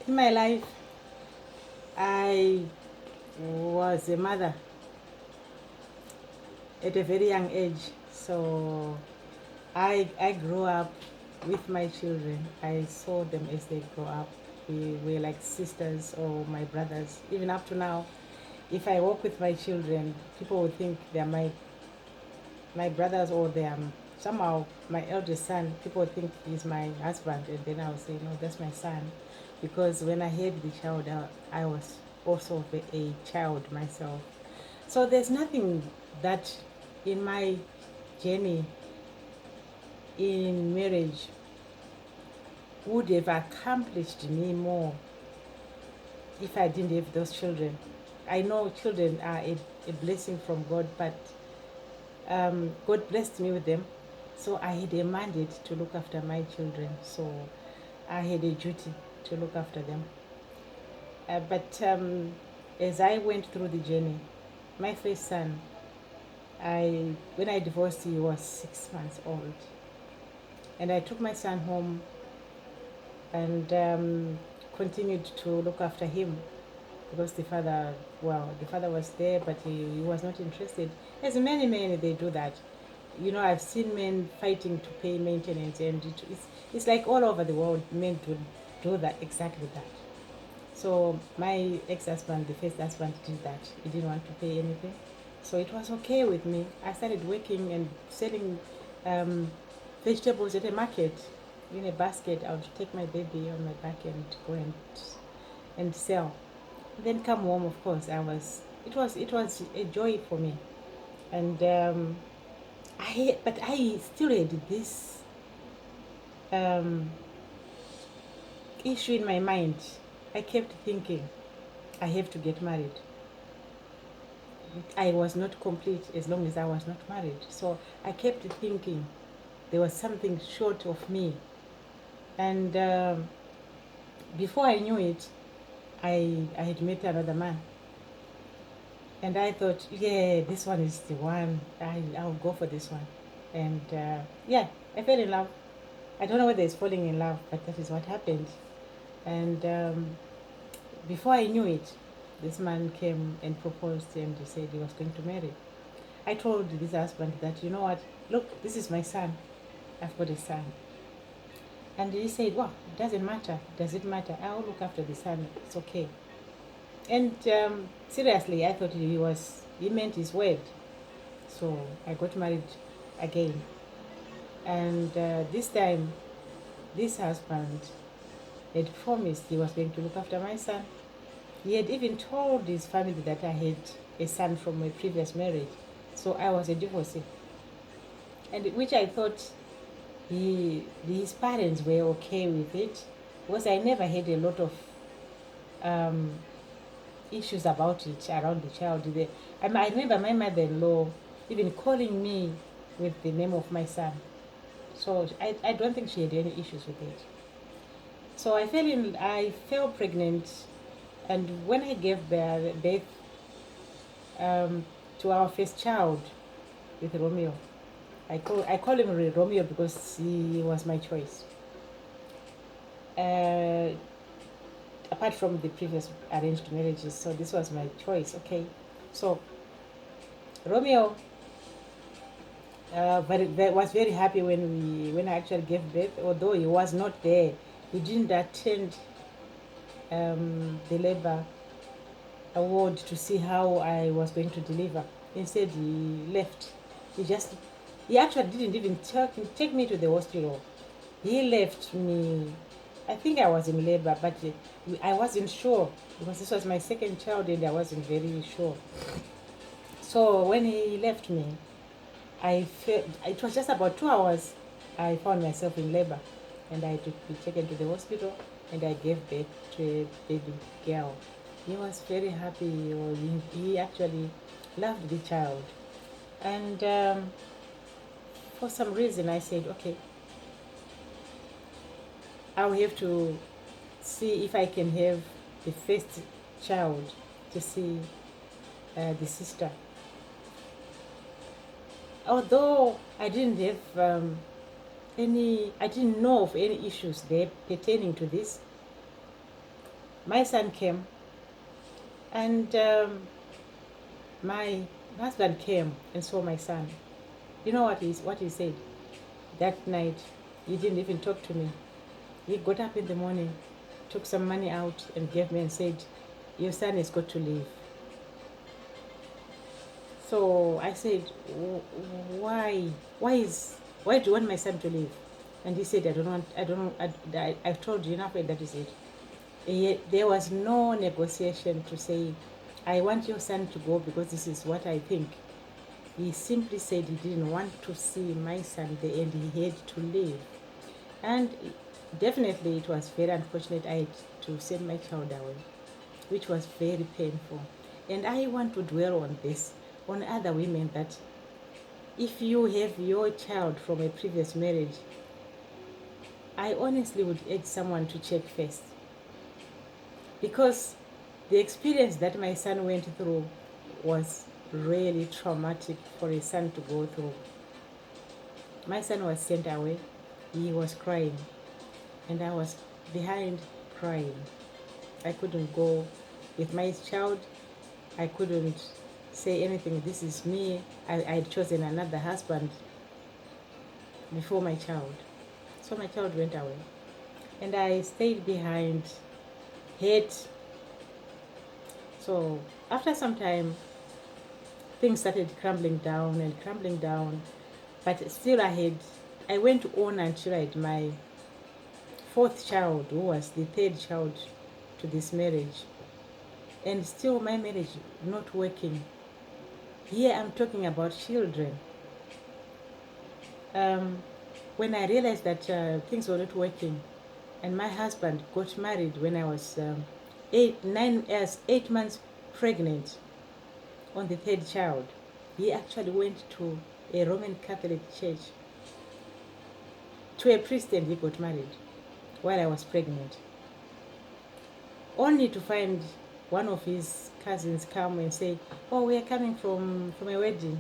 In my life, I was a mother at a very young age. So I grew up with my children. I saw them as they grow up. We were like sisters or my brothers. Even up to now, if I walk with my children, people will think they're my brothers, or they are somehow my eldest son. People think he's my husband, and then I'll say, no, that's my son. Because when I had the child, I was also a child myself. So there's nothing that in my journey in marriage would have accomplished me more if I didn't have those children. I know children are a blessing from God, but God blessed me with them. So I had a mandate to look after my children. So I had a duty to look after them. But as I went through the journey, my first son, when I divorced, he was 6 months old. And I took my son home and continued to look after him because the father was there, but he was not interested. As many men, they do that. You know, I've seen men fighting to pay maintenance, and it's like all over the world, men do that, exactly that. So my ex-husband, the first husband, did that. He didn't want to pay anything. So it was okay with me. I started working and selling vegetables at a market in a basket. I would take my baby on my back and go and sell. Then come home, of course. It was a joy for me, and I still had this um, issue in my mind. I kept thinking, I have to get married. I was not complete as long as I was not married. So I kept thinking there was something short of me. And before I knew it, I had met another man. And I thought, yeah, this one is the one. I'll go for this one. And yeah, I fell in love. I don't know whether it's falling in love, but that is what happened. And before I knew it, this man came and proposed, and he said he was going to marry. I told this husband that, you know what, look, this is my son. I've got a son. And he said, well, it doesn't matter. Does it matter? I'll look after the son. It's okay. And seriously, I thought he meant his word. So I got married again. And this time, this husband had promised he was going to look after my son. He had even told his family that I had a son from my previous marriage. So I was a divorcee. And which I thought his parents were okay with it, because I never had a lot of um, issues about it around the child. I remember my mother-in-law even calling me with the name of my son. So I don't think she had any issues with it. So I fell pregnant, and when I gave birth to our first child with Romeo, I call him Romeo because he was my choice. Apart from the previous arranged marriages, so this was my choice. Okay, so Romeo was very happy when I actually gave birth. Although he was not there, he didn't attend the labor award to see how I was going to deliver. Instead, he left. He actually didn't even take me to the hospital. He left me. I think I was in labor, but I wasn't sure because this was my second child and I wasn't very sure. So when he left me, I felt it was just about 2 hours. I found myself in labor, and I had to be taken to the hospital, and I gave birth to a baby girl. He was very happy. He actually loved the child, and for some reason I said, okay, I'll have to see if I can have the first child to see the sister. Although I didn't have I didn't know of any issues there pertaining to this. My son came, and my husband came and saw my son. You know what he said? That night, he didn't even talk to me. He got up in the morning, took some money out and gave me and said, your son has got to leave. So I said, why? Why do you want my son to leave? And he said, I don't know, I've told you enough and that is it. There was no negotiation to say, I want your son to go because this is what I think. He simply said he didn't want to see my son there and he had to leave. And definitely it was very unfortunate I had to send my child away, which was very painful. And I want to dwell on this, on other women, that if you have your child from a previous marriage, I honestly would urge someone to check first. Because the experience that my son went through was really traumatic for a son to go through. My son was sent away. He was crying, and I was behind crying. I couldn't go with my child. I couldn't say anything. This is me. I'd chosen another husband before my child. So my child went away. And I stayed behind, hate. So after some time, things started crumbling down and crumbling down. But still I went on until I had my fourth child, who was the third child to this marriage. And still my marriage not working. Here I'm talking about children. When I realized that things were not working, and my husband got married when I was 8 months pregnant on the third child. He actually went to a Roman Catholic church, to a priest, and he got married while I was pregnant. Only to find one of his cousins come and say, oh, we are coming from a wedding.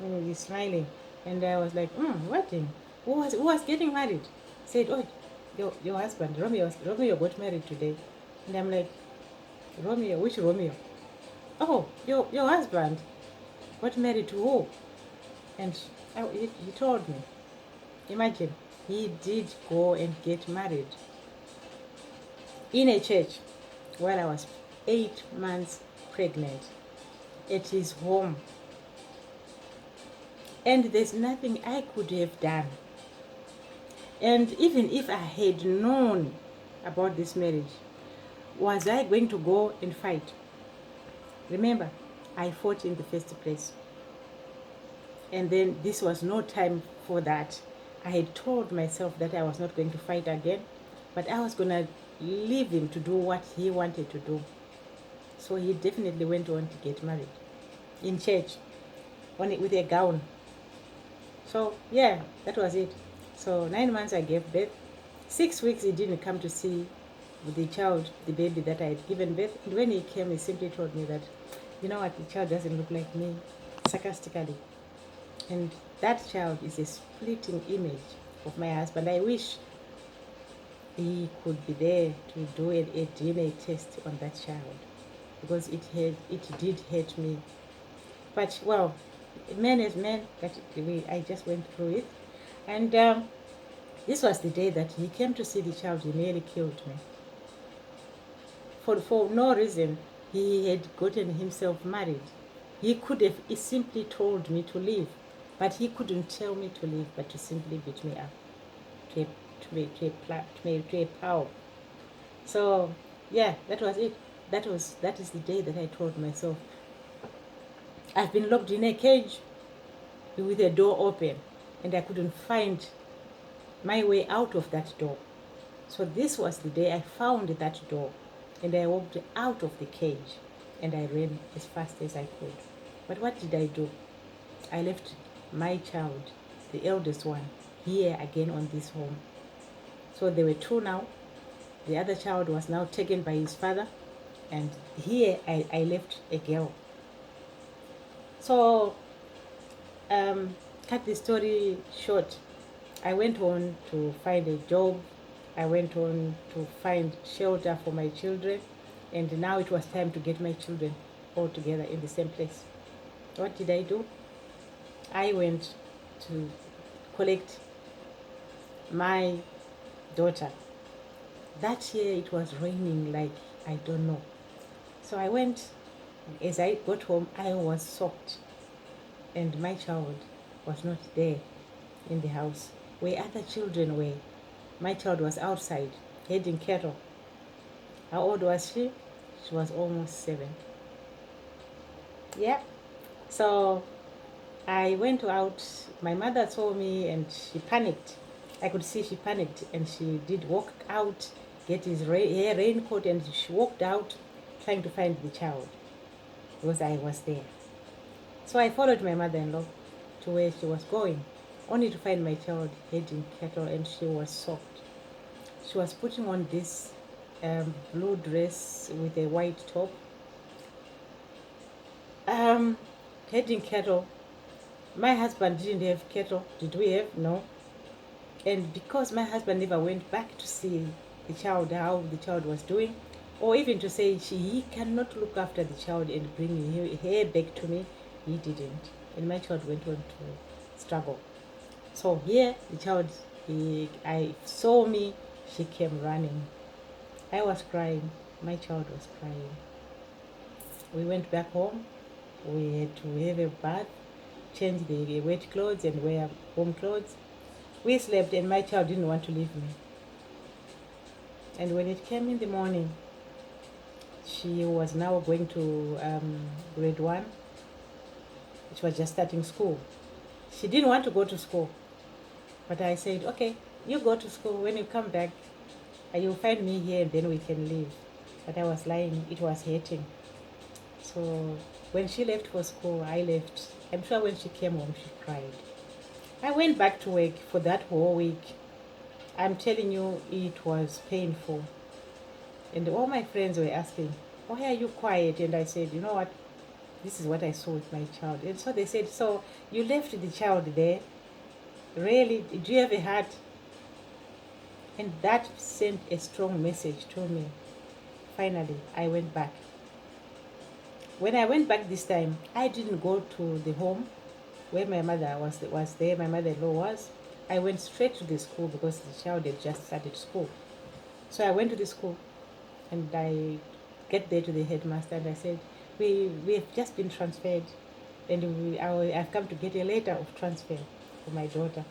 And he's smiling. And I was like, wedding? Who was getting married? Said, oh, your husband, Romeo got married today. And I'm like, Romeo? Which Romeo? Oh, your husband got married to who? And he told me. Imagine, he did go and get married in a church while I was 8 months pregnant at his home. And there's nothing I could have done. And even if I had known about this marriage, was I going to go and fight? Remember, I fought in the first place. And then this was no time for that. I had told myself that I was not going to fight again, but I was going to leave him to do what he wanted to do. So he definitely went on to get married in church with a gown. So yeah, that was it. So 9 months I gave birth. 6 weeks he didn't come to see the child, the baby that I had given birth. And when he came, he simply told me that, you know what, the child doesn't look like me, sarcastically. And that child is a splitting image of my husband. I wish he could be there to do a DNA test on that child, because it did hurt me. But well, men is men. That I just went through it, and this was the day that he came to see the child. He nearly killed me. For no reason. He had gotten himself married. He could have simply told me to leave, but he couldn't tell me to leave, but to simply beat me up to a pulp. So yeah, that was it. That is the day that I told myself, I've been locked in a cage with a door open, and I couldn't find my way out of that door. So this was the day I found that door, and I walked out of the cage, and I ran as fast as I could. But what did I do? I left my child, the eldest one, here again on this home. So there were two now. The other child was now taken by his father, and here I left a girl. So cut the story short, I went on to find a job I went on to find shelter for my children, and now it was time to get my children all together in the same place. What did I do? I went to collect my daughter. That year it was raining like I don't know. So I went. As I got home, I was soaked, and my child was not there in the house. Where other children were, my child was outside heading cattle. How old was she? She was almost 7. Yeah. So I went out. My mother saw me and she panicked. I could see she panicked, and she did walk out, get his raincoat, and she walked out trying to find the child because I was there. So I followed my mother-in-law to where she was going, only to find my child heading cattle, and she was soaked. She was putting on this blue dress with a white top, heading cattle. My husband didn't have cattle. Did we have? No. And because my husband never went back to see the child, how the child was doing, or even to say he cannot look after the child and bring her back to me, he didn't. And my child went on to struggle. So here, the child, I saw me, she came running. I was crying. My child was crying. We went back home. We had to have a bath, change the wet clothes and wear warm clothes. We slept, and my child didn't want to leave me. And when it came in the morning, she was now going to grade 1. She was just starting school. She didn't want to go to school. But I said, okay, you go to school. When you come back, you'll find me here and then we can leave. But I was lying. It was hurting. So when she left for school, I left. I'm sure when she came home, she cried. I went back to work for that whole week. I'm telling you, it was painful. And all my friends were asking, why are you quiet? And I said, you know what? This is what I saw with my child. And so they said, so you left the child there? Really? Do you have a heart? And that sent a strong message to me. Finally, I went back. When I went back this time, I didn't go to the home where my mother was there, my mother-in-law was. I went straight to the school because the child had just started school. So I went to the school, and I get there to the headmaster, and I said, we have just been transferred, and I've come to get a letter of transfer for my daughter.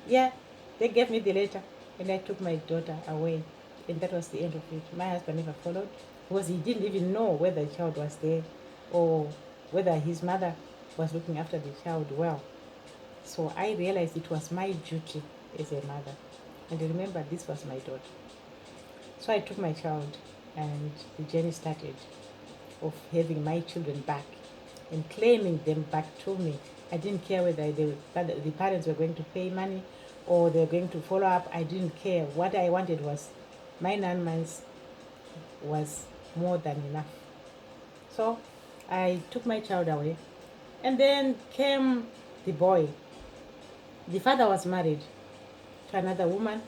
Yeah, they gave me the letter, and I took my daughter away, and that was the end of it. My husband never followed because he didn't even know whether the child was there or whether his mother was looking after the child well. So I realized it was my duty as a mother. And remember, this was my daughter. So I took my child, and the journey started of having my children back and claiming them back to me. I didn't care whether the parents were going to pay money or they were going to follow up. I didn't care. What I wanted was my 9 months was more than enough. So I took my child away. And then came the boy. The father was married to another woman,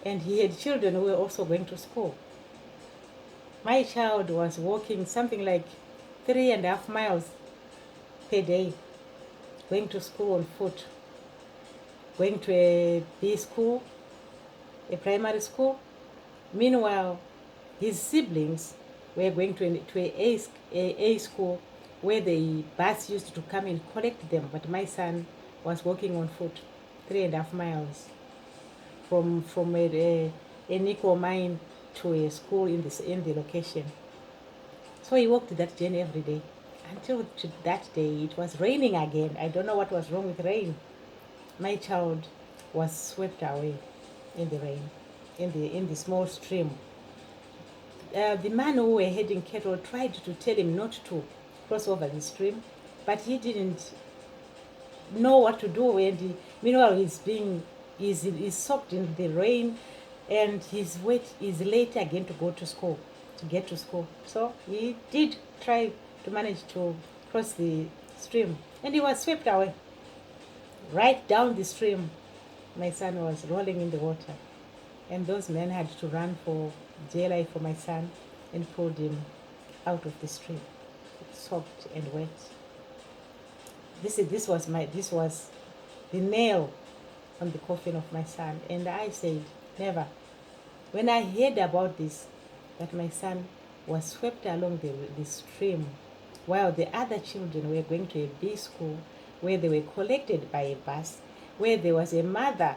and he had children who were also going to school. My child was walking something like 3.5 miles per day, going to school on foot, going to a B school, a primary school. Meanwhile, his siblings were going to a school where the bus used to come and collect them, but my son was walking on foot 3.5 miles from a nickel mine to a school in the location. So he walked that journey every day until that day. It was raining again. I don't know what was wrong with rain. My child was swept away in the rain, in the small stream. The man who were heading cattle tried to tell him not to cross over the stream, but he didn't know what to do. And meanwhile, he's soaked in the rain, and he's late again to get to school. So he did try to manage to cross the stream, and he was swept away right down the stream. My son was rolling in the water, And those men had to run for jail for my son and pulled him out of the stream, soaked and wet. This was the nail on the coffin of my son. And I said, never. When I heard about this, that my son was swept along the stream while the other children were going to a big school where they were collected by a bus, where there was a mother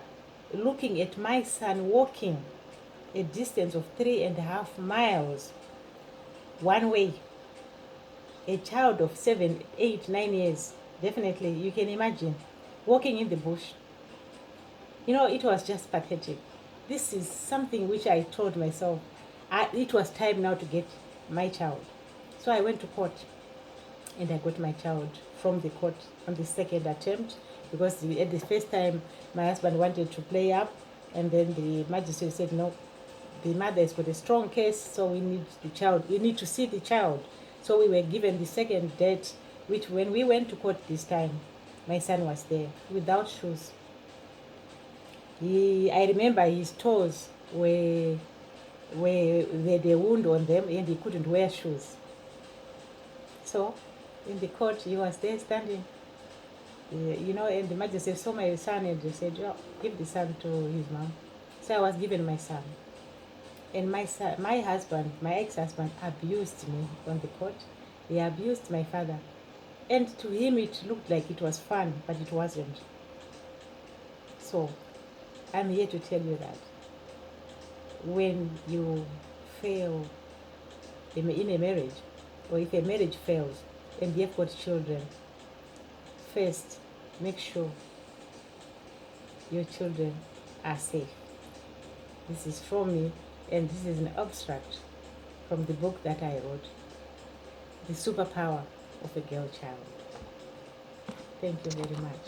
looking at my son walking a distance of 3.5 miles one way, a child of 7, 8, 9 years, definitely, you can imagine, walking in the bush. It was just pathetic. This is something which I told myself, it was time now to get my child. So I went to court and I got my child from the court on the second attempt, because at the first time my husband wanted to play up, and then the magistrate said, no, the mother has got a strong case, so we need to see the child. So we were given the second date, which when we went to court this time, my son was there without shoes. I remember his toes were the wound on them, and he couldn't wear shoes. So in the court, he was there standing, and the magistrate saw my son and they said, oh, give the son to his mom. So I was given my son. And my ex-husband, abused me on the court. He abused my father. And to him, it looked like it was fun, but it wasn't. So I'm here to tell you that when you fail in a marriage, or if a marriage fails and you've got children, first, make sure your children are safe. This is from me, and this is an abstract from the book that I wrote, The Superpower of a Girl Child. Thank you very much.